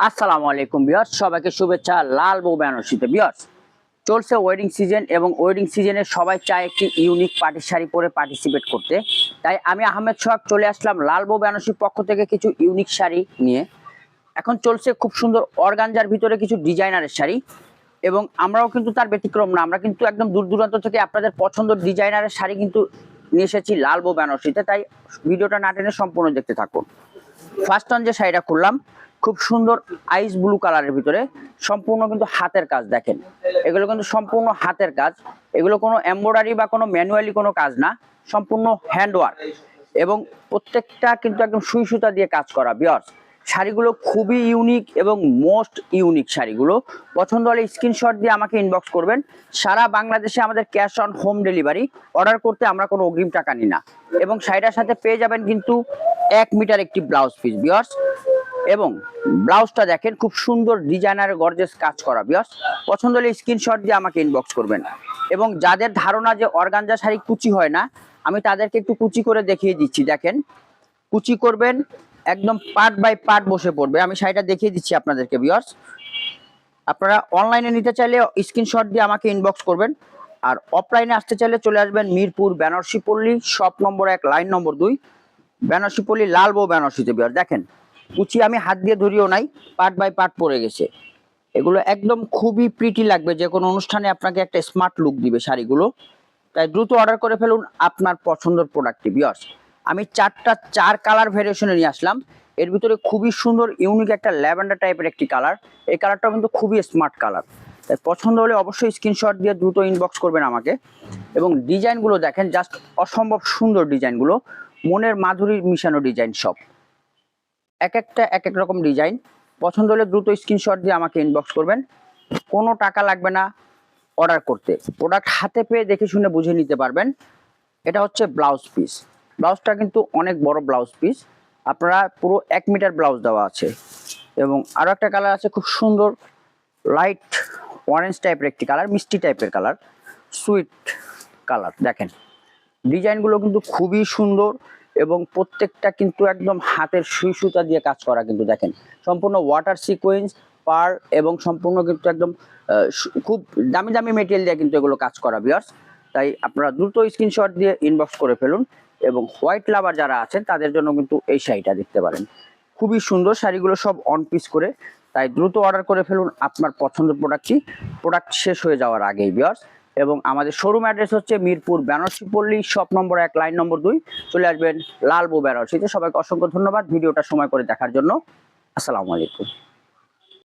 আসসালামু আলাইকুম ভিউয়ার্স, সবাইকে শুভেচ্ছা। লাল বউ বেনারসিতে ভিউয়ার্স চলছে ওয়েডিং সিজন এবং ওয়েডিং সিজনে সবাই চায় একটি ইউনিক পার্টি শাড়ি পরে পার্টিসিপেট করতে। তাই আমি আহমেদ সোহাগ চলে আসলাম লাল বউ বেনারসির পক্ষ থেকে কিছু ইউনিক শাড়ি নিয়ে। এখন চলছে খুব সুন্দর অর্গানজার ভিতরে কিছু ডিজাইনারের শাড়ি, এবং আমরাও কিন্তু তার ব্যতিক্রম না। আমরা কিন্তু একদম দূর দূরান্ত থেকে আপনাদের পছন্দের ডিজাইনারের শাড়ি কিন্তু নিয়ে এসেছি লাল বউ বেনারসিতে। তাই ভিডিওটা না টেনে সম্পূর্ণ দেখতে থাকুন। ফার্স্ট অন যে শাড়িটা খুললাম, খুব সুন্দর আইস ব্লু কালারের ভিতরে, সম্পূর্ণ কিন্তু হাতের কাজ। দেখেন এগুলো কিন্তু সম্পূর্ণ হাতের কাজ, এগুলো কোনো এমব্রয়ডারি বা কোনো ম্যানুয়ালি কোনো কাজ না, সম্পূর্ণ হ্যান্ডওয়ার্ক এবং প্রত্যেকটা কিন্তু একদম সুই সুতা দিয়ে কাজ করা। ভিউয়ার্স শাড়িগুলো খুবই ইউনিক এবং মোস্ট ইউনিক শাড়িগুলো। পছন্দ হলে স্ক্রিনশট দিয়ে আমাকে ইনবক্স করবেন। সারা বাংলাদেশে আমাদের cash on home delivery, order করতে আমরা কোনো অগ্রিম টাকা নিই না। এবং শাড়িটার সাথে পেয়ে যাবেন কিন্তু 1 মিটার একটি ব্লাউজ পিস ভিউয়ার্স। এবং ব্লাউজটা দেখেন খুব সুন্দর ডিজাইনার গর্জেস কাজ করা। ভিউয়ার্স পছন্দ হলে স্ক্রিনশট দিয়ে আমাকে ইনবক্স করবেন। এবং যাদের ধারণা যে অর্গানজা শাড়ি কুচি হয় না, আমি তাদেরকে একটু কুচি করে দেখিয়ে দিচ্ছি। দেখেন কুচি করবেন, একদম পার্ট বাই পার্ট বসে পড়বে। আমি শাড়িটা দেখিয়ে দিচ্ছি আপনাদেরকে ভিউয়ার্স। আপনারা অনলাইনে নিতে চাইলে স্ক্রিনশট দিয়ে আমাকে ইনবক্স করবেন, আর অফলাইনে আসতে চাইলে চলে আসবেন Mirpur Benarasi Palli, shop number 1, line number 2, Benarasi Palli, লাল বউ বেনারসিতে। ভিউয়ার্স দেখেন কুচি আমি হাত দিয়ে ধরিও নাই, পার্ট বাই পার্ট পড়ে গেছে। এগুলো একদম খুবই প্রিটি লাগবে, যে কোনো অনুষ্ঠানে আপনাকে একটা স্মার্ট লুক দিবে শাড়িগুলো। তাই দ্রুত অর্ডার করে ফেলুন আপনার পছন্দের প্রোডাক্টটি। ভিউয়ার্স আমি 4 কালার ভেরিয়েশনে নিয়ে আসলাম। এর ভিতরে খুবই সুন্দর ইউনিক একটা ল্যাভেন্ডার টাইপের একটি কালার, এই কালারটাও কিন্তু খুবই স্মার্ট কালার। তাই পছন্দ হলে অবশ্যই স্ক্রিনশট দিয়ে দ্রুত ইনবক্স করবেন আমাকে। এবং ডিজাইনগুলো দেখেন, জাস্ট অসম্ভব সুন্দর ডিজাইনগুলো, মনের মাধুরী মিশানো ডিজাইন সব, এক একটা এক এক রকম ডিজাইন। পছন্দ হলে দ্রুত স্ক্রিনশট দিয়ে আমাকে ইনবক্স করবেন। কোনো টাকা লাগবে না অর্ডার করতে, প্রোডাক্ট হাতে পেয়ে দেখে শুনে বুঝে নিতে পারবেন। এটা হচ্ছে ব্লাউজ পিস, ব্লাউজটা কিন্তু অনেক বড় ব্লাউজ পিস, আপনারা পুরো 1 মিটার ব্লাউজ দেওয়া আছে। এবং আরও একটা কালার আছে খুব সুন্দর লাইট অরেঞ্জ টাইপের একটি কালার, মিষ্টি টাইপের কালার, সুইট কালার। দেখেন ডিজাইনগুলো কিন্তু খুবই সুন্দর এবং প্রত্যেকটা কিন্তু একদম হাতের সুই সুতা দিয়ে কাজ করা। কিন্তু দেখেন সম্পূর্ণ ওয়াটার সিকোয়েন্স পার এবং সম্পূর্ণ কিন্তু একদম খুব দামি দামি মেটেরিয়াল দিয়ে কিন্তু এগুলো কাজ করা ভিউয়ার্স। তাই আপনারা দ্রুত স্ক্রিনশট দিয়ে ইনবক্স করে ফেলুন। এবং হোয়াইট লাভার যারা আছেন তাদের জন্য কিন্তু এই শাড়িটা দেখতে পারেন, খুবই সুন্দর শাড়িগুলো সব অন পিস করে। তাই দ্রুত অর্ডার করে ফেলুন আপনার পছন্দের প্রোডাক্টটি, প্রোডাক্ট শেষ হয়ে যাওয়ার আগেই ভিউয়ার্স। এবং আমাদের শোরুম অ্যাড্রেস হচ্ছে Mirpur Benarasi Palli, shop number 1, line number 2, চলে আসবেন লাল বউ বেনারসিতে। সবাইকে অসংখ্য ধন্যবাদ ভিডিওটা সময় করে দেখার জন্য। আসসালামু আলাইকুম।